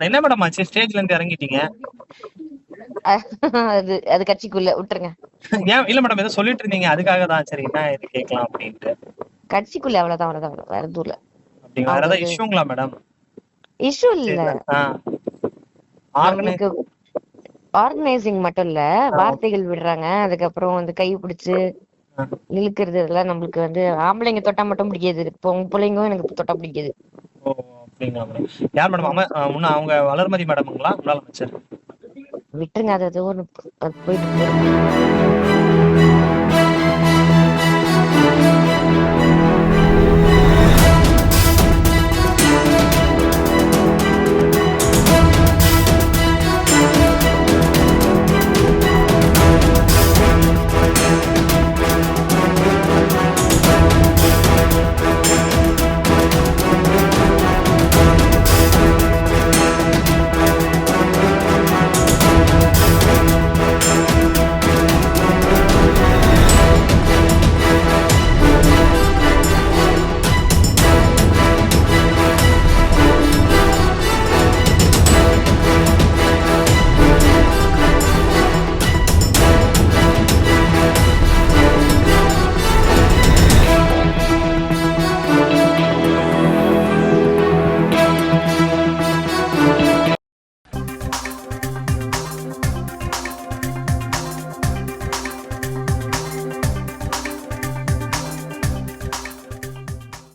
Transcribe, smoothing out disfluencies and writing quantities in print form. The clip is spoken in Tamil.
என்ன மேடம் ஆச்சு? ஸ்டேஜ்ல இருந்து இறங்கிட்டீங்க. அது அது கட்சிக்குள்ள விட்டுருங்க. ஏன் இல்ல மேடம், ஏதோ சொல்லிட்டு இருந்தீங்க, அதுக்காக தான் சரி என்ன இது கேட்கலாம் அப்படின்ட்டு. கட்சிக்குள்ள அவ்வளவுதான் வேற எதுவும் இல்ல. அப்படிங்களா? வேற அவங்க ஏதாவது வந்து இஷ்யூங்களா மேடம்? இஷ்யூ இல்ல, ஆர்கனை நம்மளுக்கு ஆர்கனைசிங் மட்டும் இல்ல, வார்த்தைகள் விடுறாங்க, அதுக்கப்புறம் வந்து கை பிடிச்சு இழுக்கிறது, இதெல்லாம் நம்மளுக்கு வந்து ஆம்பளைங்க தொட்டா மட்டும் பிடிக்காது, பிள்ளைங்களும் எனக்கு தொட்டா பிடிக்காது. ஓ அப்படிங்களா மேடம்? யார் மேடம்? முன்ன அவங்க வளர்மதி மேடம்ங்களா, முன்னாள் அமைச்சர்? விட்டுருங்க, அது ஒண்ணு போயிட்டு போறோம்.